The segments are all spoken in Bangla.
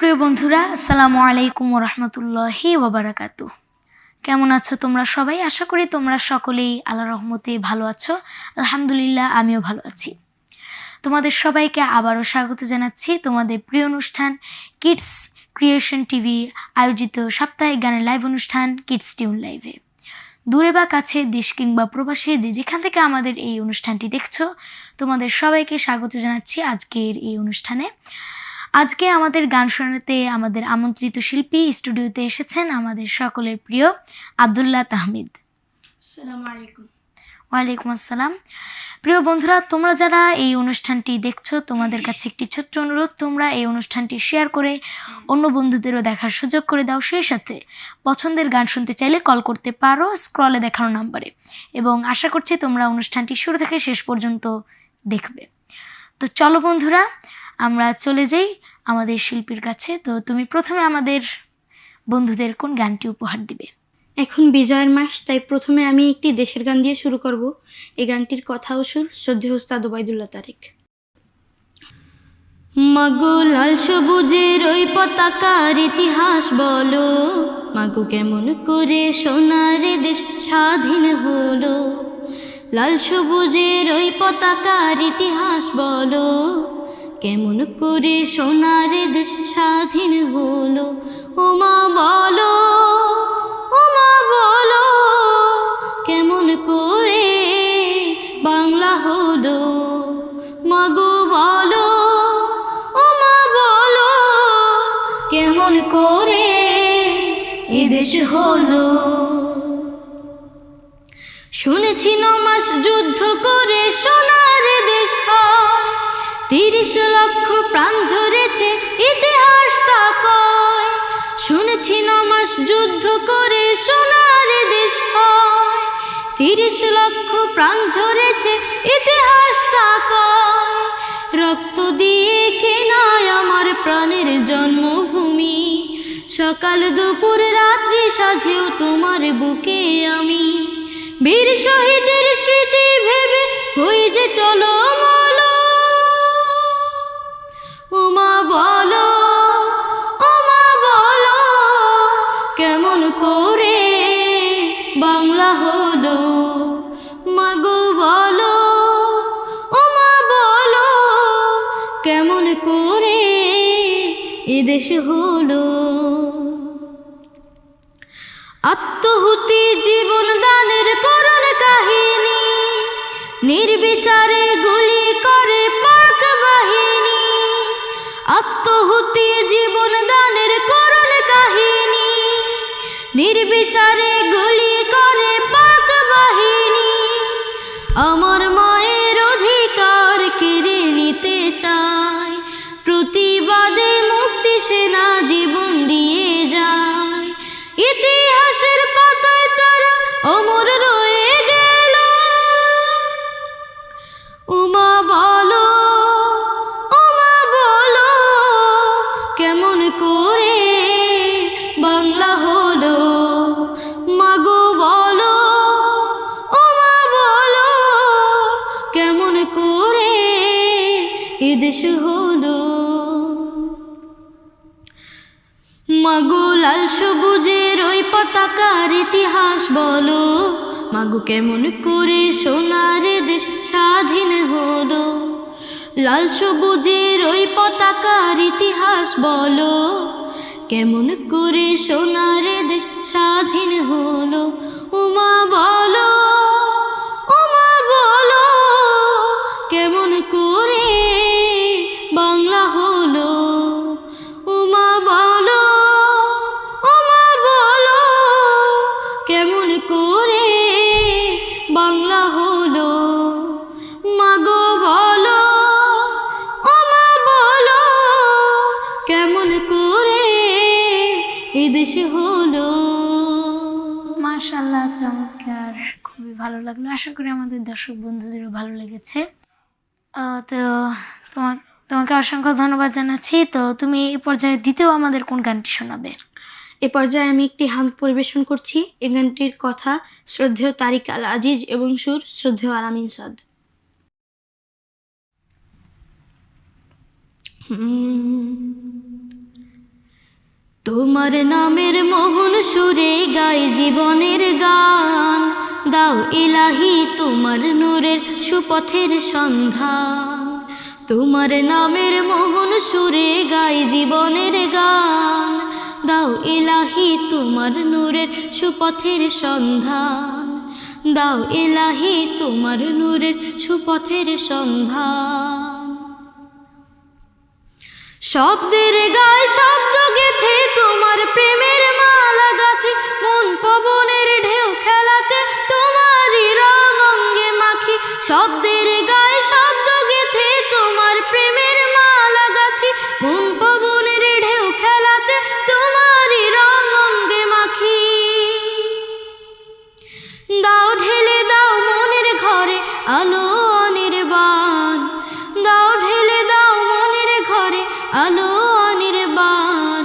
প্রিয় বন্ধুরা, আসসালামু আলাইকুম ওয়া রাহমাতুল্লাহি ওয়া বারাকাতুহু। কেমন আছো তোমরা সবাই? আশা করি তোমরা সকলেই আল্লাহর রহমতে ভালো আছো। আলহামদুলিল্লাহ, আমিও ভালো আছি। তোমাদের সবাইকে আবারও স্বাগত জানাচ্ছি তোমাদের প্রিয় অনুষ্ঠান কিডস ক্রিয়েশন টিভি আয়োজিত সাপ্তাহিক গানের লাইভ অনুষ্ঠান কিডস টিউন লাইভে। দূরে বা কাছে, দেশ কিংবা প্রবাসে যে যেখান থেকে আমাদের এই অনুষ্ঠানটি দেখছো, তোমাদের সবাইকে স্বাগত জানাচ্ছি আজকের এই অনুষ্ঠানে। আজকে আমাদের গান শোনাতে আমাদের আমন্ত্রিত শিল্পী স্টুডিওতে এসেছেন আমাদের সকলের প্রিয় আব্দুল্লাহ তাহমিদ। আসসালামু আলাইকুম। ওয়ালাইকুম আসসালাম। প্রিয় বন্ধুরা, তোমরা যারা এই অনুষ্ঠানটি দেখছো, তোমাদের কাছে একটি ছোট্ট অনুরোধ, তোমরা এই অনুষ্ঠানটি শেয়ার করে অন্য বন্ধুদেরও দেখার সুযোগ করে দাও। সেই সাথে পছন্দের গান শুনতে চাইলে কল করতে পারো স্ক্রলে দেখানো নাম্বারে, এবং আশা করছি তোমরা অনুষ্ঠানটি শুরু থেকে শেষ পর্যন্ত দেখবে। তো চলো বন্ধুরা, আমরা চলে যাই আমাদের শিল্পীর কাছে। তো তুমি প্রথমে আমাদের বন্ধুদের কোন গানটি উপহার দিবে? এখন বিজয়ের মাস, তাই প্রথমে আমি একটি দেশের গান দিয়ে শুরু করব। এই গানটির কথা ও সুর শ্রদ্ধেয় উস্তাদ ওবায়দুল্লাহ তারেক। মাগো লাল সবুজের ওই পতাকার ইতিহাস বলো, মাগো কেমন করে সোনার দেশ স্বাধীন হলো। লাল সবুজের ওই পতাকার ইতিহাস বলো, কেমন করে সোনার দেশ স্বাধীন হলো। ও মা বলো, ও মা বলো, কেমন করে বাংলা হলো। মাগো বলো, ও মা বলো, কেমন করে এ দেশ হলো। শুনেছি ৯ মাস যুদ্ধ করে সোনার দেশ হয়, ৩০ লক্ষ প্রাণ ঝরেছে ইতিহাস তা কয়। শুনেছি ৯ মাস যুদ্ধ করে সোনার দেশ হয়, ৩০ লক্ষ প্রাণ ঝরেছে ইতিহাস তা কয়। রক্ত দিয়ে কেনায় আমার প্রাণের জন্মভূমি, সকাল দুপুর রাত্রি সাজেও তোমার বুকে আমি। বীর শহীদের স্মৃতি ভেবে হই যে টলমল। ও মা বলো, ও মা বলো, কেমন করে বাংলা হলো। মাগো বলো, ও মা বলো, কেমন করে এ দেশ হলো। আত্মহুতি জীবন দানের করুণ কাহিনী, নির্বিচারে গুলি করে পাক বাহিনী। আত্মহুতি জীবন দানের করুণ কাহিনী, নির্বিচারে গুলি করে পাক বাহিনী। আমার মায়ের অধিকার কেড়ে নিতে চায়, প্রতিবাদে মুক্তি সেনা জীবন দিয়ে যায়। ইতিহাসের পাতায় তারা অমর রয়ে গেল। ও মা বলো, ও মা বলো, কেমন করে বাংলা হলো। মাগো বলো, ও মা বলো, কেমন করে এ দেশ হলো। মাগো লাল সবুজের ওই পতাকার ইতিহাস বলো, মাগো কেমন করে সোনার দেশ স্বাধীন হলো। লাল সবুজের ওই পতাকার ইতিহাস বলো, কেমন করে সোনার দেশ স্বাধীন হলো। ও মা বলো, ও মা বলো, কেমন করে বাংলা হলো। ও মা বলো, ও মা বলো, কেমন করে বাংলা হলো। মাগো বলো, ও মা বলো, কেমন করে এ দেশ হলো। মাশাআল্লাহ, চমৎকার, খুবই ভালো লাগলো। আশা করি আমাদের দর্শক বন্ধুদেরও ভালো লেগেছে। তো তোমাকে অসংখ্য ধন্যবাদ জানাচ্ছি। তো তুমি এই পর্যায়ে দ্বিতীয় আমাদের কোন গানটি শোনাবে? এ পর্যায়ে আমি একটি হামদ পরিবেশন করছি। এই গানটির কথা শ্রদ্ধেয় তারিক আল আজিজ এবং সুর শ্রদ্ধেয় আলামিন সাদ। তোমার নামের মোহন সুরে গাই জীবনের গান, দাও ইলাহি তোমার নূরের সুপথের সন্ধান। তোমার নামের মোহন সুরে গাই জীবনের গান, দাও ইলাহি তোমার নূরের সুপথের সন্ধান। দাও ইলাহি তোমার নূরের সুপথের সন্ধান। শব্দের গায়ে শব্দ গেথে তোমার প্রেমের মালা গাথে, মন পবনের ঢেউ খেলাতে তোমারই রং অঙ্গে মাখি। শব্দের গায়ে শব্দ গেথে তোমার প্রেমের মালা গাথি, মন পবনের ঢেউ খেলাতে তোমারই রং অঙ্গে মাখি। দাও ঢেলে দাও মনের ঘরে আলো অনির্বাণ, দাও ঢেলে দাও মনের ঘরে আলো অনির্বাণ।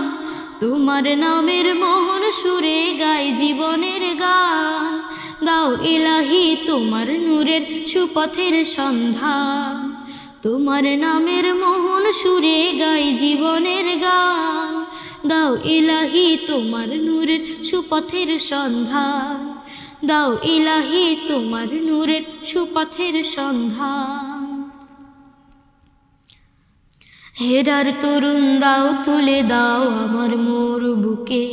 তোমার নামের মোহন সুরে গাই জীবনের গান, দাও ইলাহি তোমার নূরের সুপথের সন্ধান। তোমার নামের মোহন সুরে গাই জীবনের গান, দাও ইলাহি তোমার নূরের সুপথের সন্ধান। দাও ইলাহি তোমার নূরের সুপথের সন্ধান। হেরার তরুণ দাও তুলে দাও আমার মোর বুকে,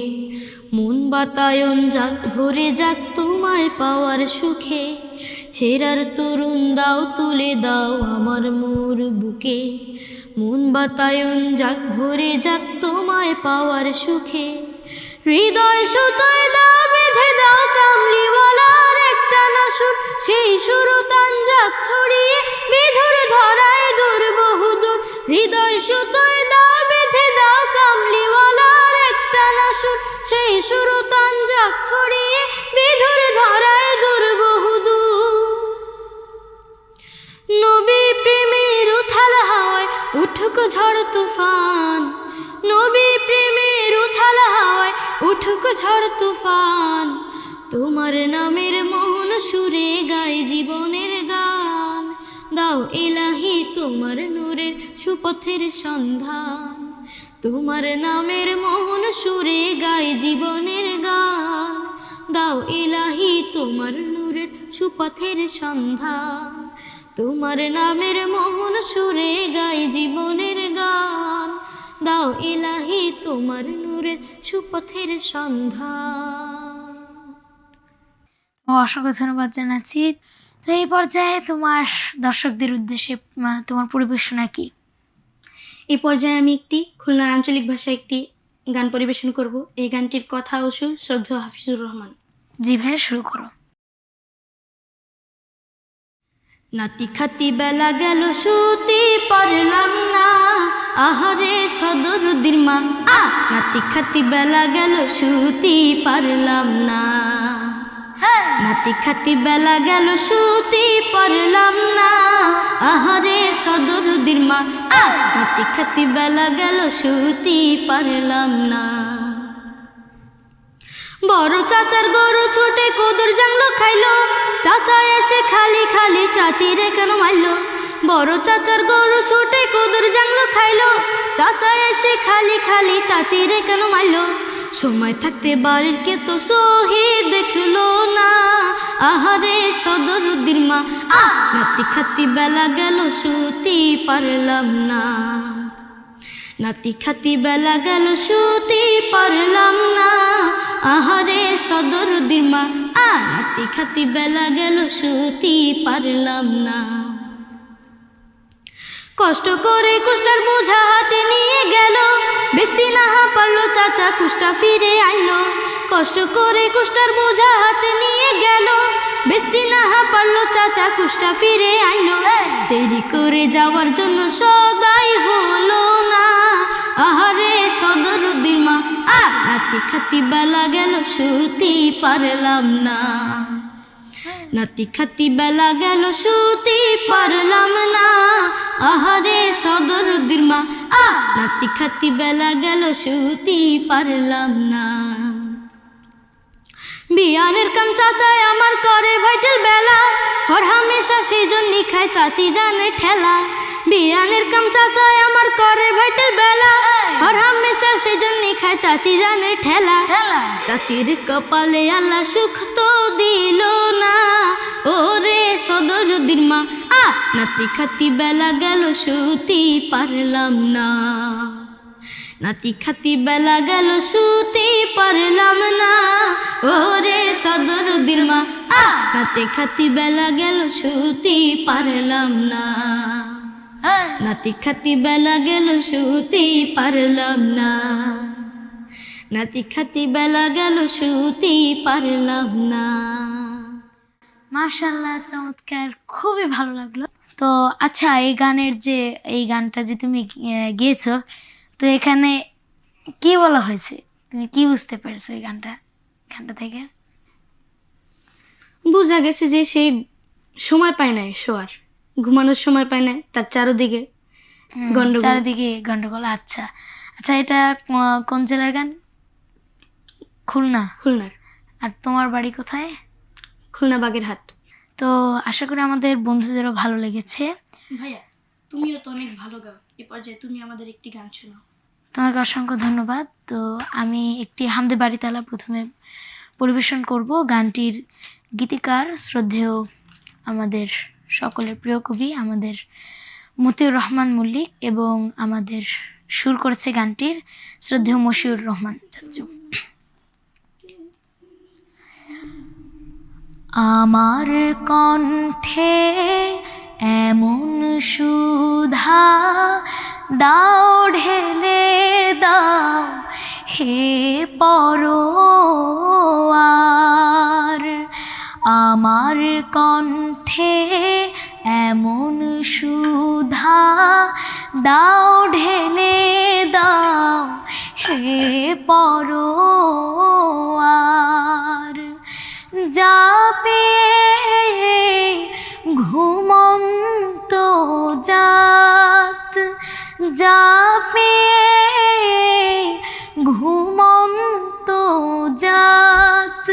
মন বাতায়ন যাক ভরে যাক তোমায় পাওয়ার সুখে। হেরার তরুণ দাও তুলে দাও আমার মোর বুকে, মন বাতায়ন যাক ভরে যাক তোমায় পাওয়ার সুখে। হৃদয় সুতোয় দাও বেঁধে দাও কামলিওয়ালার একটা নাসুর, সেই সুরতান যাক ছড়িয়ে বিধুর ধরায় দূর বহুদূর। হৃদয় সুতোয় দাও বেঁধে দাও কামলিওয়ালার একটা নাসুর, সেই সুরতান যাক ছড়িয়ে বিধুর ধরায় দূর বহুদূর। নবী প্রেমের উথাল হাওয়ায় উঠুক ঝড় তুফান, নবী প্রেমের উথাল হাওয়ায় উঠুক ঝড় তুফান। তোমার নামের মোহন সুরে গাই জীবনের গান, দাও ইলাহি তোমার নূরের সুপথের সন্ধান। তোমার নামের মোহন সুরে গাই জীবনের গান, দাও ইলাহি তোমার নূরের সুপথের সন্ধান। তোমার নামের মোহন সুরে গাই জীবনের গান, দাও ইলাহি তোমার নূরের সুপথের সন্ধান। অসংখ্য ধন্যবাদ জানাচ্ছি। তো এই পর্যায়ে তোমার দর্শকদের উদ্দেশ্যে তোমার পরিবেশনা কি? এই পর্যায়ে আমি একটি খুলনার আঞ্চলিক ভাষায় একটি গান পরিবেশন করব। এই গানটির কথা ও সুর শ্রদ্ধেয় হাফিজুর রহমান। জি ভাইয়া, শুরু করো। নাতি খাতি বেলা গেল শুতে পারলাম না, আহারে সদরুদ্দির মা। নাতি খাতি বেলা গেল শুতে পারলাম না, নাতি খাতি বেলা গেল শুতে পারলাম না, আহারে সদরুদ্দির মা। নাতি খাতি বেলা গেল শুতে পারলাম না। বড় চাচার গরু ছোটে কোদর জাংলো খাইলো, চাচা এসে খালি খালি চাচিরে কেন মারলো। বড় চাচার গরু ছোটে কোদর জাংলো খাইলো, চাচা এসে খালি খালি চাচিরে কেন মারলো। সময় থাকতে বাড়ির কে তো শহীদ দেখলো না, আহারে সদরুদ্দির মা। নাতি খাতি বেলা গেল শুতে পারলাম না, নাতি খাতি বেলা গেল শুতে পারলাম না, আহারে সদরুদ্দির মা। নাতি খাতি বেলা গেল শুতে পারলাম না। কষ্ট করে কুষ্টার বোঝা হাতে নিয়ে গেল, বেস্তি না পারলো চাচা কুষ্টা ফিরে আনলো। কষ্ট করে কুষ্টার বোঝা হাতে নিয়ে গেল, বেস্তি না পারলো চাচা কুষ্টা ফিরে আনলো। দেরি করে যাওয়ার জন্য সদাই হলো না, আহারে সদরুদ্দির মা। নাতি খাতি বেলা গেল শুতে পারলাম না, নাতি খাতি বেলা গেল শুতে পারলাম না, আহারে সদরুদ্দির মা। নাতি খাতি বেলা গেল শুতে পারলাম না। বিয়ানের কাম চাচাই আমার করে ভাইটার বেলা, হর হামেশা সেই জন্য খায় চাচি জানে ঠেলা। বিয়ানের কাম চাচাই আমার করে ভাইটার বেলা, হর হামেশা সেই জন্য খায় চাচি জানে ঠেলা। চাচির কপালে আল্লাহ সুখ তো দিল না, ওরে সদরুদ্দির মা নাতি খাতি বেলা গেল শুতি পারলাম না। নাতি খাতি বেলা গেল শুতে পারলাম না, ওরে সদরুদ্দির মা নাতি খাতি বেলা গেল শুতে পারলাম না। নাতি খাতি বেলা গেল শুতে পারলাম না। নাতি খাতি বেলা গেল শুতে পারলাম না। মাশাআল্লাহ, চমৎকার, খুবই ভালো লাগলো। তো আচ্ছা, এই গানটা যে তুমি গেয়েছো, তো এখানে কি বলা হয়েছে, তুমি কি বুঝতে পেরেছো এই গানটা থেকে? বোঝা গেছে যে সে সময় পায় নাই শোয়ার, ঘুমানোর সময় পায় নাই, তার চারিদিকে গন্ডগোল। আচ্ছা আচ্ছা, এটা কোন জেলার গান? খুলনার। আর তোমার বাড়ি কোথায়? খুলনা বাগেরহাট। তো আশা করি আমাদের বন্ধুদেরও ভালো লেগেছে। ভাইয়া, তুমিও তো অনেক ভালো গাও, এ পর্যায়ে তুমি আমাদের একটি গান শোনাও। তোমাকে অসংখ্য ধন্যবাদ। তো আমি একটি হামদে বাড়িতালা প্রথমে পরিবেশন করব। গানটির গীতিকার শ্রদ্ধেয় আমাদের সকলের প্রিয় কবি আমাদের মতিউর রহমান মল্লিক, এবং আমাদের সুর করেছে গানটির শ্রদ্ধেয় মশিউর রহমান চাচু। আমার কণ্ঠে এমন সুধা দাও ঢেলে দাও হে পরোয়ার। আমার কণ্ঠে এমন সুধা দাও ঢেলে দাও হে পরোয়ার। যাবে ঘুমন্ত জাত, যাবে ঘুমন্ত জাত,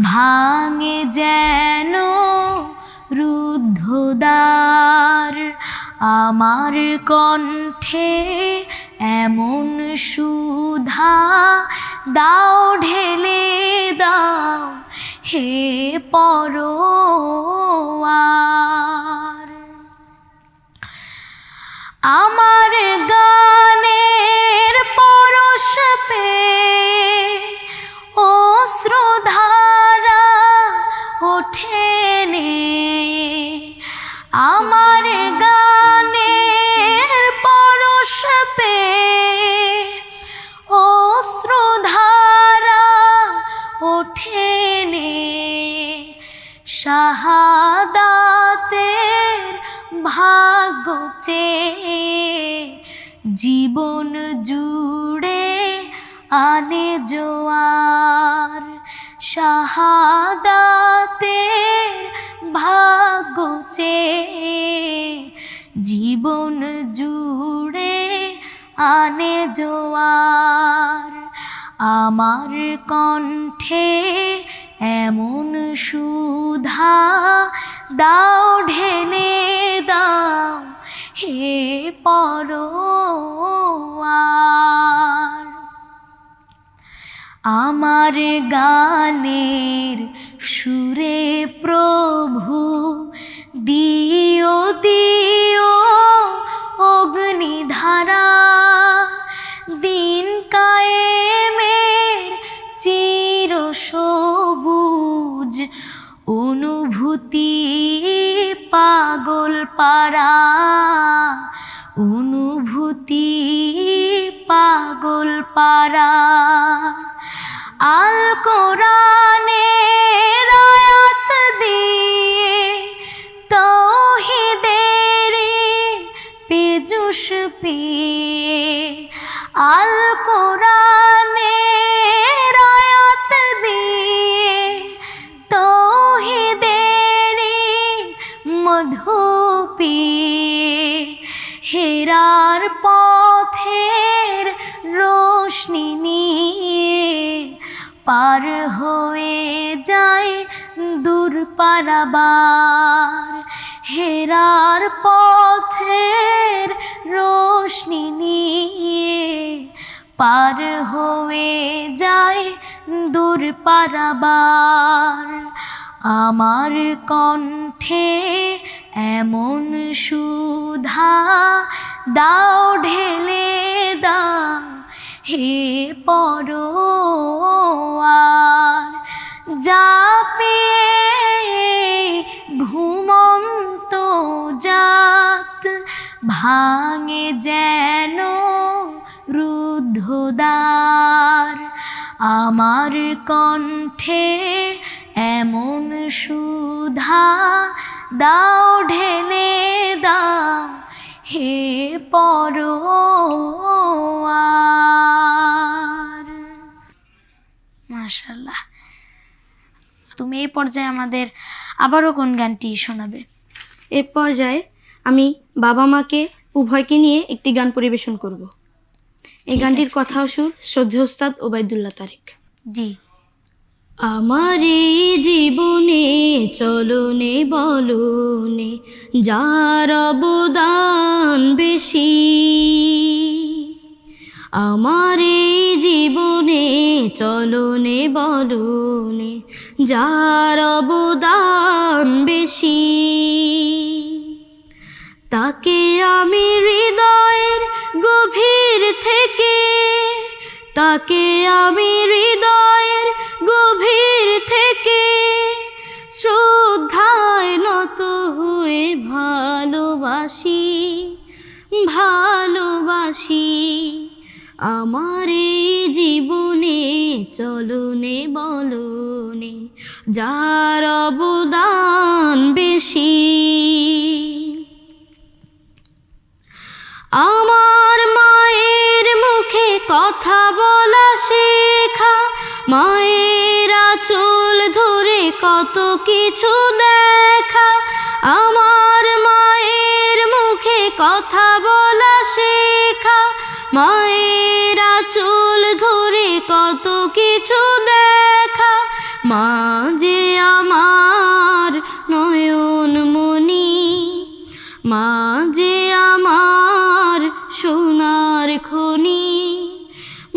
ভাঙে যেন রুদ্ধদ্বার। আমার কণ্ঠে এমন সুধা দাও ঢেলে দাও হে পরোয়ার। আমার গানের পরশ পেয়ে অশ্রুধারা ওঠে নে। আমার গানের পরশ পেয়ে অশ্রুধারা ওঠে নে। শাহাদাতের ভাগ্য চেয়ে জীবন জুড়ে আনে জোয়ার। শাহাদাতের ভাগ্য চেয়ে জীবন জুড়ে আনে জোয়ার। আমার কণ্ঠে এমন সুধা দাও ঢেলে দাও হে পরোয়ার। আমার গানের সুরে প্রভু দিও দিও অগ্নিধারা। দিন কায়েমের চির সবুজ অনুভূতি পাগল পারা। অনুভূতি পাগল পারা। আল কোরআনের আয়াত দিয়ে তাওহীদের পেজুস পিয়ে। আল কোরআনের আয়াত দিয়ে তাওহীদের মধু পিয়ে। হেরার পথের রোশনি নিয়ে পার হয়ে যায় দূর পারাবার, হেরার পথের রোশনি নিয়ে পার হয়ে যায় দূর পারাবার। আমার কণ্ঠে এমন সুধা দাও ঢেলে দাও হে পরোয়ার, যা পেয়ে ঘুমন্ত জাত ভাঙে যেন রুদ্ধদ্বার। আমার কণ্ঠে এমন সুধা দাও ঢেলে দাও হে পরোয়ার। মাশাআল্লাহ। তুমি এই পর্যায়ে আমাদের আবারও কোন গানটি শোনাবে? এ পর্যায়ে আমি বাবা মাকে উভয়কে নিয়ে একটি গান পরিবেশন করব। এই ঠিক গানটির আছে, কথা ঠিক আছে। সুর শ্রদ্ধেয় ওস্তাদ ওবায়দুল্লাহ তারেক। জি। আমার এই জীবনে চলনে বলনে যার অবদান বেশি, আমার এই জীবনে চলনে বলনে যার অবদান বেশি, তাকে আমি হৃদয়ের গভীর থেকে, তাকে আমি হৃদয়ের গভীর থেকে শ্রদ্ধায় নত হয়ে ভালোবাসি, ভালোবাসি। আমার এই জীবনে চলনে বলনে যার অবদান বেশি, আমার মায়ের মুখে কথা বলা শেখা, মায়ের আঁচল ধরে কত কিছু দেখা, আমার মায়ের মুখে কথা বলা শেখা, মায়ের আঁচল ধরে কত কিছু দেখা, মা যে আমার নয়নমণি, মা যে আমার সোনার খনি,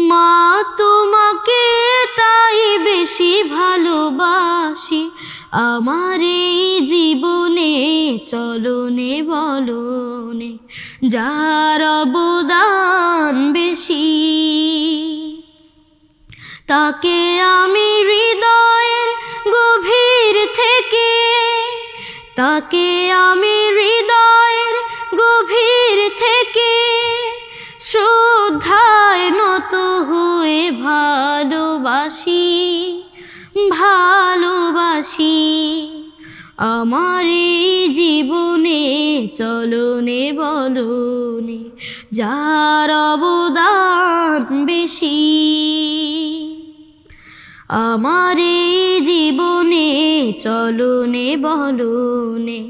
মা তোমাকে তাই বেশি ভালোবাসি, আমার এই জীবনে চলনে বলনে যার অবদান বেশি, তাকে আমি হৃদয়ের গভীর থেকে, তাকে আমি হৃদয়ের গভীর থেকে শ্রদ্ধায় নত হয়ে ভালোবাসি, ভালোবাসি। আমার এই জীবনে চলনে বলনে যার অবদান বেশি, আমার এই জীবনে চলনে বলনে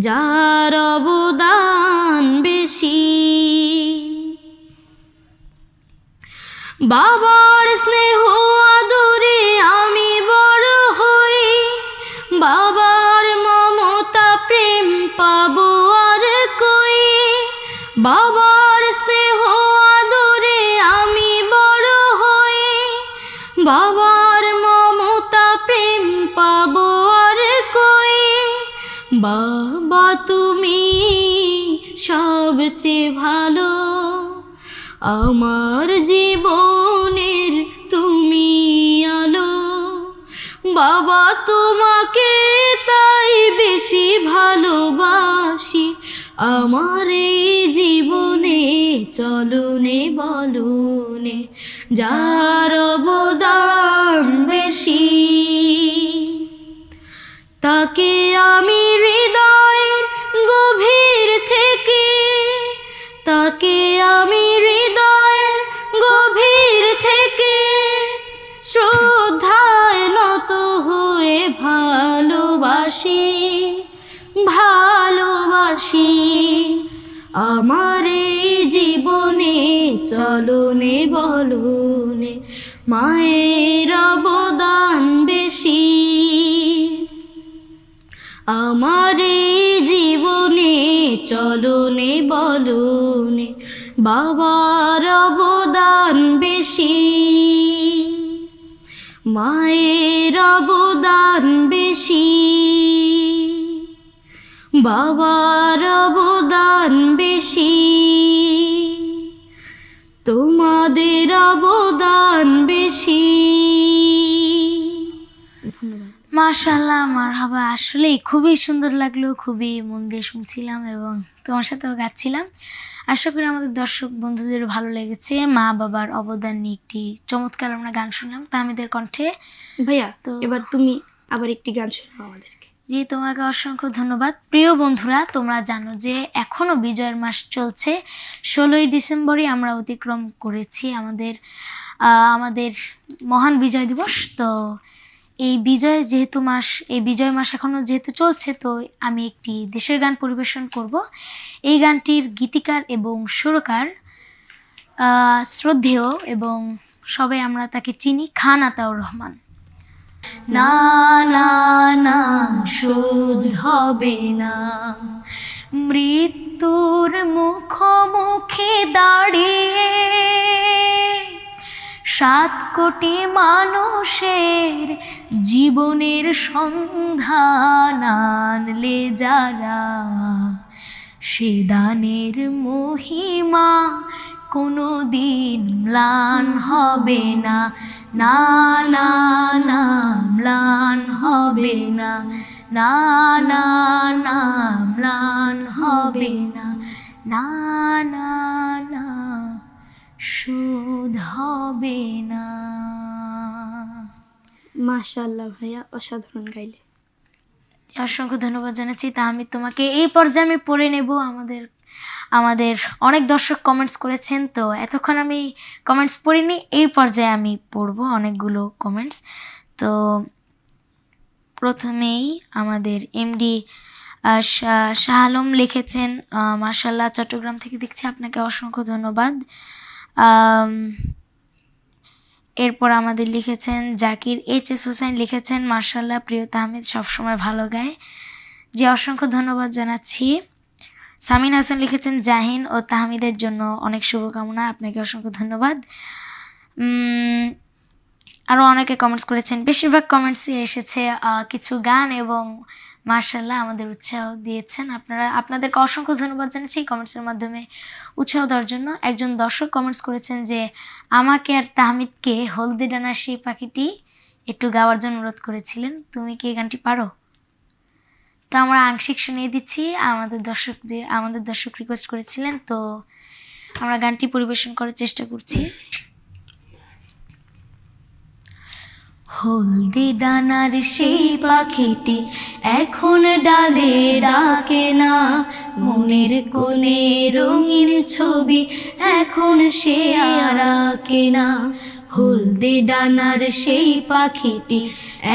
যার অবদান বেশি। বাবার স্নেহ আদরে আমি বড় হই, বাবার মমতা প্রেম পাবো আর কই, বাবার স্নেহ আদরে আমি বড় হই, বাবার মমতা প্রেম পাবো আর কই, বাবা তুমি সবচেয়ে ভালো, আমার জীবনের তুমি আলো, বাবা তোমাকে তাই বেশি ভালোবাসি, আমার এই জীবনে চলনে বলনে যার অবদান বেশি, তাকে আমি হৃদয়ের গভীর থেকে, তাকে আমি হৃদয়ের গভীর থেকে শ্রদ্ধায় নত হয়ে ভালোবাসি, ভালোবাসি। আমার এই জীবনে চলনে বলনে মায়ের অবদান বেশি আমার এই জীবনে, চলনে বলনে বাবার অবদান বেশি, মায়ের অবদান বেশি, বাবার অবদান বেশি, তোমাদের অবদান বেশি। ধন্যবাদ। মাশাআল্লাহ, মারহাবা। আসলেই খুবই সুন্দর লাগলো, খুবই মন দিয়ে শুনছিলাম এবং তোমার সাথেও গাচ্ছিলাম। আশা করি আমাদের দর্শক বন্ধুদের ভালো লেগেছে। মা বাবার অবদান নিয়ে একটি চমৎকার আমরা গান শুনলাম তাহমিদের কণ্ঠে। ভাইয়া, তো এবার তুমি আবার একটি গান শোনাও আমাদেরকে। জি, তোমাকে অসংখ্য ধন্যবাদ। প্রিয় বন্ধুরা, তোমরা জানো যে এখনও বিজয়ের মাস চলছে। 16ই ডিসেম্বরই আমরা অতিক্রম করেছি আমাদের মহান বিজয় দিবস। তো এই বিজয় মাস এখনও যেহেতু চলছে, তো আমি একটি দেশের গান পরিবেশন করব। এই গানটির গীতিকার এবং সুরকার শ্রদ্ধেয় এবং সবাই আমরা তাকে চিনি, খান আতাউর রহমান। না না না, শোধ হবে না, মৃত্যুর মুখোমুখি দাঁড়িয়ে 7 কোটি মানুষের জীবনের সন্ধান আনলে যারা, সে দানের মহিমা কোনো দিন ম্লান হবে না। না না না, ম্লান হবে না। না না না, ম্লান হবে না। না না না, শোধ হবে না। মাশাআল্লাহ ভাইয়া, অসাধারণ গাইলে। অসংখ্য ধন্যবাদ জানাচ্ছি। তা আমি তোমাকে এই পর্যায়ে আমি পড়ে নেব। আমাদের অনেক দর্শক কমেন্টস করেছেন, তো এতক্ষণ আমি কমেন্টস পড়িনি, এই পর্যায়ে আমি পড়ব অনেকগুলো কমেন্টস। তো প্রথমেই আমাদের এমডি শাহ আলম লিখেছেন, মাশাআল্লাহ, চট্টগ্রাম থেকে দেখছি, আপনাকে অসংখ্য ধন্যবাদ। এরপর আমাদের লিখেছেন জাকির এইচ.এস. হোসেন, লিখেছেন মাশাআল্লাহ, প্রিয় তাহমিদ সবসময় ভালো গায়। যে অসংখ্য ধন্যবাদ জানাচ্ছি। সামিন হাসান লিখেছেন জাহিন ও তাহমিদের জন্য অনেক শুভকামনা, আপনাকে অসংখ্য ধন্যবাদ। আরও অনেকে কমেন্টস করেছেন, বেশিরভাগ কমেন্টসই এসেছে কিছু গান এবং মাশাআল্লাহ আমাদের উৎসাহ দিয়েছেন। আপনাদেরকে অসংখ্য ধন্যবাদ জানাচ্ছি কমেন্টসের মাধ্যমে উৎসাহ দেওয়ার জন্য। একজন দর্শক কমেন্টস করেছেন যে আমাকে আর তাহমিদকে হলদে ডানার সেই পাখিটি একটু গাওয়ার জন্য অনুরোধ করেছিলেন, তুমি কি এই গানটি পারো? তো আমরা আংশিক শুনিয়ে দিচ্ছি। আমাদের দর্শক রিকোয়েস্ট করেছিলেন, তো আমরা গানটি পরিবেশন করার চেষ্টা করছি। হলদে ডানার সেই পাখিটি এখন ডালে ডাকে না, মনের কোণে রঙিন ছবি এখন সে আর আঁকে না। হলদে ডানার সেই পাখিটি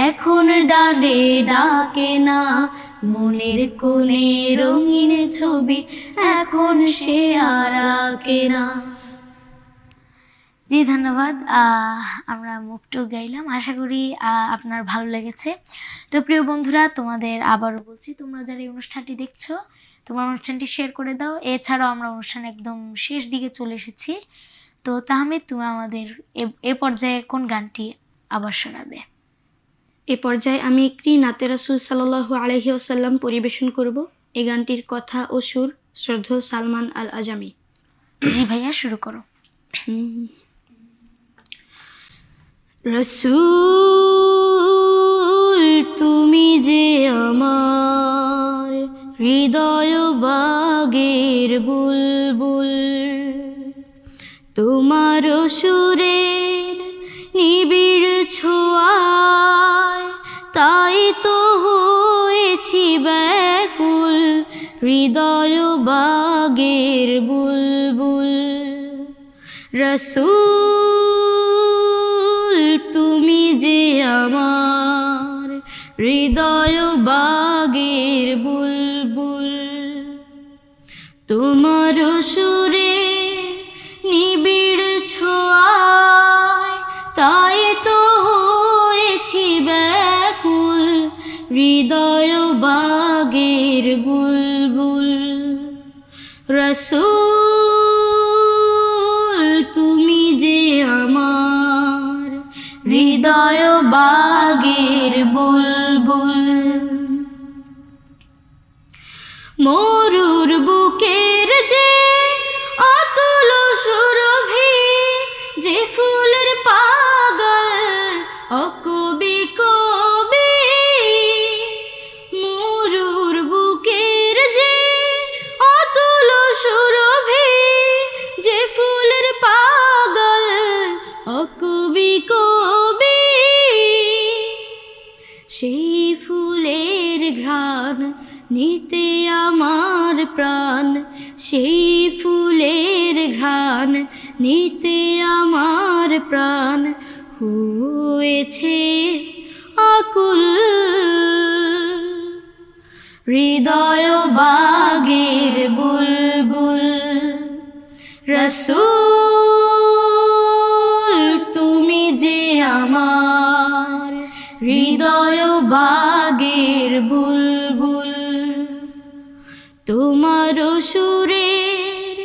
এখন ডালে ডাকে না, মনের কোণে রঙিন ছবি এখন সে আর আঁকে না। জি, ধন্যবাদ। আমরা মুখটুক গাইলাম, আশা করি আপনার ভালো লেগেছে। তো প্রিয় বন্ধুরা, তোমাদের আবারও বলছি, তোমরা যারা এই অনুষ্ঠানটি দেখছো, তোমরা অনুষ্ঠানটি শেয়ার করে দাও। এছাড়াও আমরা অনুষ্ঠান একদম শেষ দিকে চলে এসেছি। তো তাহমিদ, তুমি আমাদের এ পর্যায়ে কোন গানটি আবার শোনাবে? এ পর্যায়ে আমি একটি নাতে রাসূল সাল্লাল্লাহু আলাইহি ওয়াসাল্লাম পরিবেশন করব। এই গানটির কথা ও সুর শ্রদ্ধেয় সালমান আল আজামি। জি ভাইয়া, শুরু করো। রসূল, তুমি যে আমার হৃদয় বাগের বুলবুল, তোমার সুরের নিবিড় ছোঁয়ায় তাই তো হয়েছি ব্যাকুল, হৃদয় বাগের বুলবুল। রসূল, তুমি যে আমার হৃদয় বাগের বুলবুল, তোমার সুরে নিবিড় ছোঁয়ায় তাই বাগের বুলবুল রসূল তুমি যে আমার হৃদয় বাগের বুলবুল মরুর বুকের যে অতুল সুরভি যে ফুলের পাগল অকবি কবি মরুর বুকের যে অতুল সুরভি যে ফুলের পাগল অকবি কবি সেই ফুলের ঘ্রাণ নিতে আমার প্রাণ সেই ফুলের ঘ্রাণ নিতে আমার প্রাণ হয়েছে আকুল হৃদয় বাগের বুলবুল রসূল তুমি যে আমার হৃদয় বাগের বুলবুল তোমার সুরের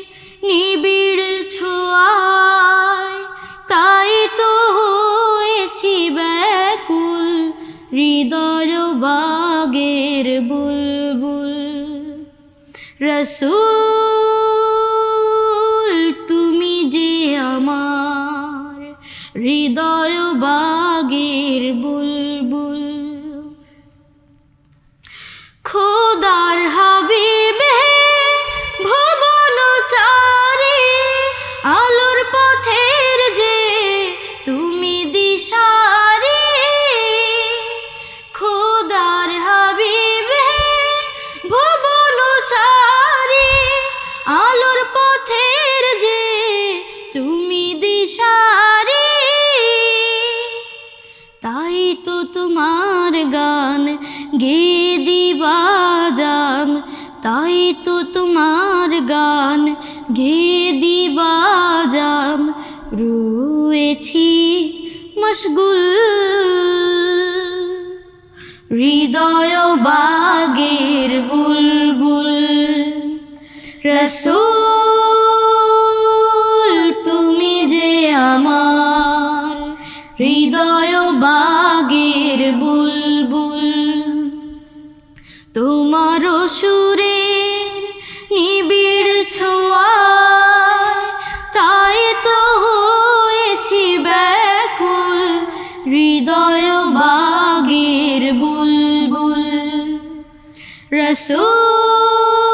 নিবিড় ছোঁয়ায় তাই তো হয়েছি ব্যাকুল হৃদয় বাগের বুলবুল রসূল তুমি যে আমার হৃদয় বাগের বুলবুল খোদার হাবিবে ভুবন চারে আলোর পথের যে তুমি দিশারি খোদার হাবিবে ভুবন চারে আলোর পথের যে তুমি দিশারি তাই তো তোমার গান গেয়ে দিবা জান তাই তো তোমার গান গেয়ে দিবা জাম রয়েছি মশগুল হৃদয় বাগের বুলবুল রসূল তুমি যে আমার হৃদয় বাগের বুলবুল তোমার সুরের নিবিড় ছোঁয়ায় তাই তো হয়েছি ব্যাকুল হৃদয় বাগের বুলবুল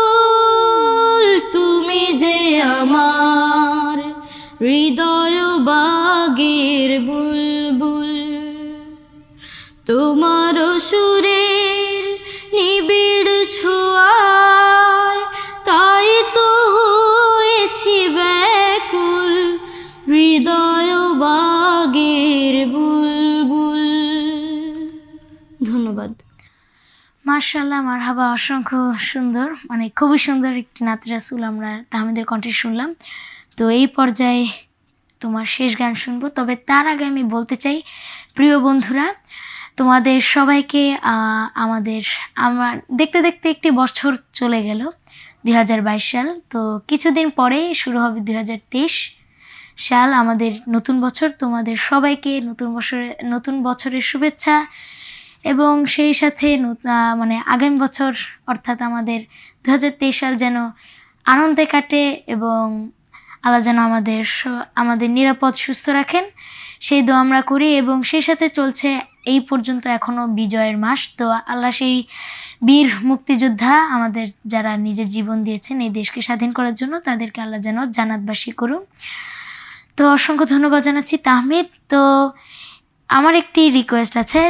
রসূল তুমি যে আমার হৃদয় বাগের বুলবুল তোমার সুরের নিবিড় ছোঁয়ায় তাই তো হয়েছি ব্যাকুল হৃদয় বাগের বুলবুল ধন্যবাদ মাশাআল্লাহ মারহাবা অসংখ্য সুন্দর মানে খুবই সুন্দর একটি নাত রাসূল আমরা তাহমিদের কণ্ঠে শুনলাম তো এই পর্যায়ে তোমার শেষ গান শুনবো তবে তার আগে আমি বলতে চাই প্রিয় বন্ধুরা তোমাদের সবাইকে আমার দেখতে দেখতে একটি বছর চলে গেল 2022 সাল তো কিছুদিন পরেই শুরু হবে 2023 সাল আমাদের নতুন বছর তোমাদের সবাইকে নতুন বছরের শুভেচ্ছা এবং সেই সাথে মানে আগামী বছর অর্থাৎ আমাদের 2023 সাল যেন আনন্দে কাটে এবং আল্লাহ যেন আমাদের নিরাপদ সুস্থ রাখেন সেই দোয়া আমরা করি এবং সেই সাথে চলছে এই পর্যন্ত এখনও বিজয়ের মাস তো আল্লাহ সেই বীর মুক্তিযোদ্ধা আমাদের যারা নিজের জীবন দিয়েছেন এই দেশকে স্বাধীন করার জন্য তাদেরকে আল্লাহ যেন জান্নাতবাসী করুন তো অসংখ্য ধন্যবাদ জানাচ্ছি তাহমিদ তো আমার একটি রিকোয়েস্ট আছে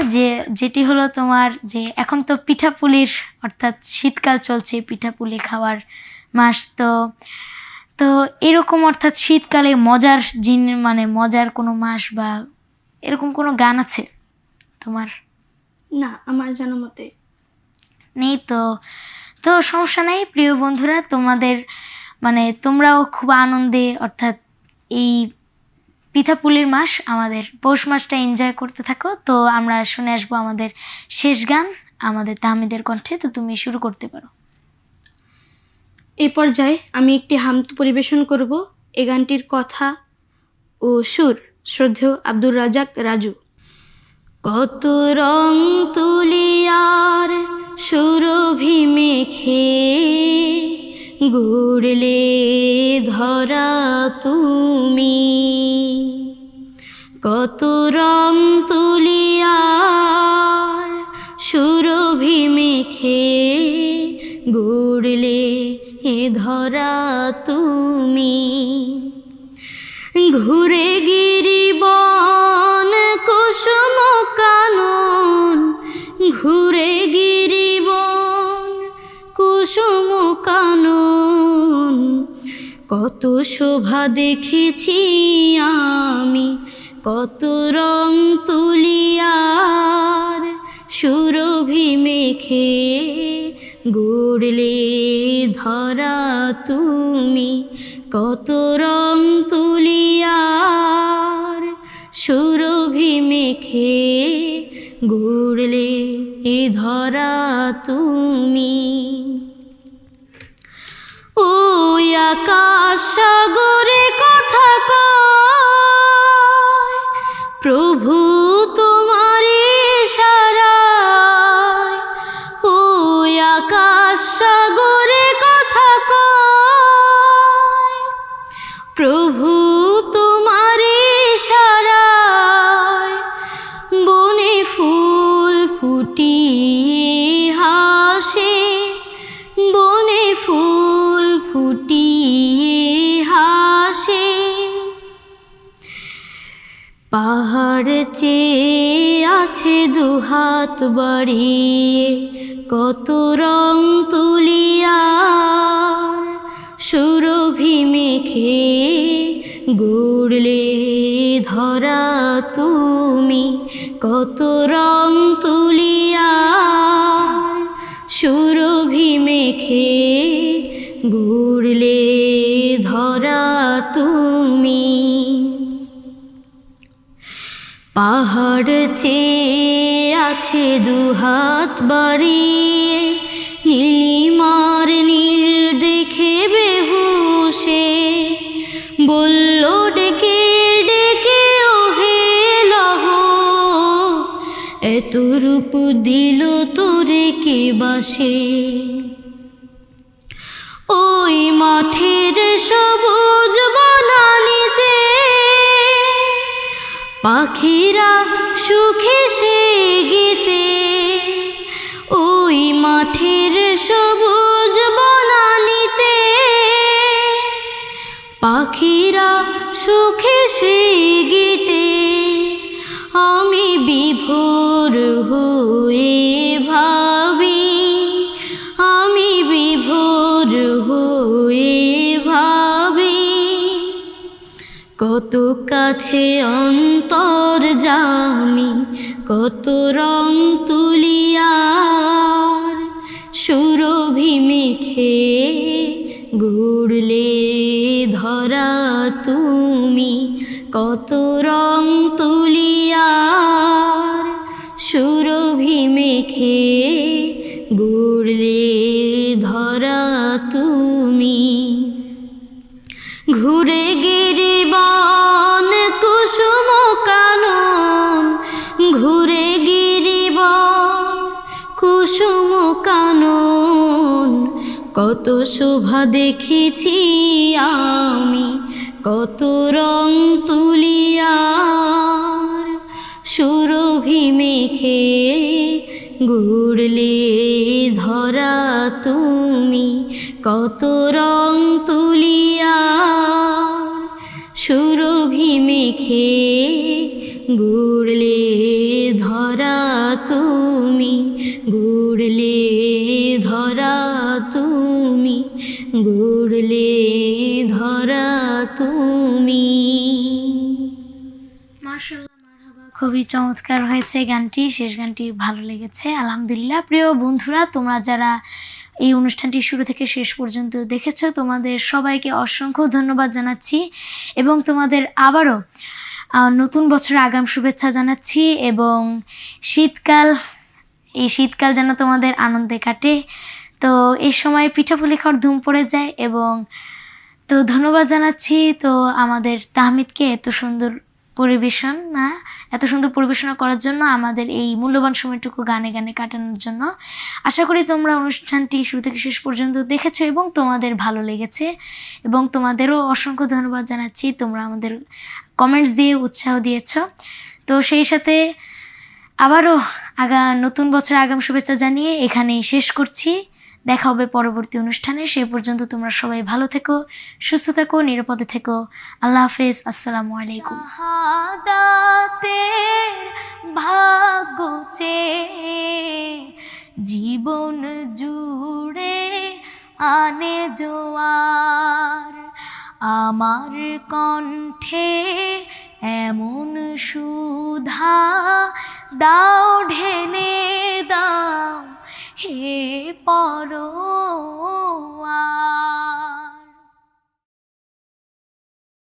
যেটি হলো তোমার যে এখন তো পিঠাপুলির অর্থাৎ শীতকাল চলছে পিঠাপুলি খাওয়ার মাস তো এরকম অর্থাৎ শীতকালে মজার কোনো মাস বা এরকম কোনো গান আছে তোমার না আমার জানা মতে নেই তো সমস্যা নেই প্রিয় বন্ধুরা তোমাদের তোমরাও খুব আনন্দে অর্থাৎ এই পিঠাপুলির মাস আমাদের পৌষ মাসটা এনজয় করতে থাকো তো আমরা শুনে আসবো আমাদের শেষ গান আমাদের তাহমিদের কণ্ঠে। তো তুমি শুরু করতে পারো। এ পর্যায়ে আমি একটি হামদ পরিবেশন করব। এ গানটির কথা ও সুর শ্রদ্ধেয় আব্দুর রাজাক রাজু। কত রং তুলিয়ার সুরভি মেখে গড়লে ধরা তুমি, কত রং তুলিয়ার সুরভি মেখে গড়লে ধরা তুমি, ঘুরে গিরিবন কুসুম কানন, ঘুরে গিরিবন কুসুম কানন, কত শোভা দেখেছি আমি, কত রং তুলিয়ার সুরভি মেখে গড়লে ধরা তুমি, কত রং তুলিয়ার সুরভি মেখে গড়লে ধরা তুমি। ওই আকাশ সাগরে কথা কয় প্রভু তোমার ইশারায়, ওই আকাশ সাগরে কথা কয় প্রভু তোমার ইশারায়, বনে ফুল ফুটিয়ে হাসে, বনে ফুল ফুটিয়ে হাসে, পাহাড় চেয়ে আছে দুহাত বাড়িয়ে, কত রং তুলিয়ার সুরভি মেখে গড়লে ধরা তুমি, কত রং তুলিয়ার সুরভি মেখে গড়লে ধরা তুমি, পাহাড় চেয়ে আছে দুহাত বাড়িয়ে, নীলিমার নীল দেখে বেহুশে বলল ডেকে ডেকে ওহে লহ, এত রূপ দিল তোরে কে বাসে, ওই মাঠের সবুজ বনানীতে পাখিরা সুখে সে গীতে, ওই মাঠের সবুজ বনানীতে পাখিরা সুখে সে গীতে, আমি বিভোর হয়ে ভাবি, আমি বিভোর হয়ে ভাবি, কত কাছে অন্তর জামি, কত রং তুলিয়ার সুরভি মেখে গড়লে ধরা তুমি, কত রং তুলিয়ার সুরভি মেখে গড়লে ধরা তুমি, ঘুরে গিরিবন কুসুম কানন, ঘুরে গিরিবন কুসুম কানন, কত শোভা দেখেছি আমি, কত রং তুলিয়ার সুরভি মেখে গড়লে ধরা তুমি, কত রং তুলিয়ার সুরভি মেখে গড়লে ধরা তুমি, গড়লে ধরা তুমি, গড়লে ধরা তুমি। মাশাআল্লাহ, মারহাবা, খুবই চমৎকার হয়েছে গানটি। শেষ গানটি ভালো লেগেছে, আলহামদুলিল্লাহ। প্রিয় বন্ধুরা, তোমরা যারা এই অনুষ্ঠানটি শুরু থেকে শেষ পর্যন্ত দেখেছো, তোমাদের সবাইকে অসংখ্য ধন্যবাদ জানাচ্ছি এবং তোমাদের আবারও নতুন বছর আগাম শুভেচ্ছা জানাচ্ছি। এবং শীতকাল এই শীতকাল যেন তোমাদের আনন্দে কাটে। তো এই সময় পিঠাপুলি খাওয়ার ধুম পড়ে যায়। এবং তো ধন্যবাদ জানাচ্ছি তো আমাদের তাহমিদকে এত সুন্দর পরিবেশনা করার জন্য, আমাদের এই মূল্যবান সময়টুকু গানে গানে কাটানোর জন্য। আশা করি তোমরা অনুষ্ঠানটি শুরু থেকে শেষ পর্যন্ত দেখেছো এবং তোমাদের ভালো লেগেছে। এবং তোমাদেরও অসংখ্য ধন্যবাদ জানাচ্ছি, তোমরা আমাদের কমেন্টস দিয়ে উৎসাহ দিয়েছ। তো সেই সাথে আবারও নতুন বছর আগাম শুভেচ্ছা জানিয়ে এখানেই শেষ করছি। দেখা হবে পরবর্তী অনুষ্ঠানে। সে পর্যন্ত তোমরা সবাই ভালো থেকো, সুস্থ থেকো, নিরাপদে থেকো। আল্লাহ হাফেজ। আসসালামু আলাইকুম। শাহাদাতের ভাগ্য চেয়ে জীবন জুড়ে আনে জোয়ার, আমার কণ্ঠে এমন সুধা দাও ঢেলে দাও হে পরোয়ার।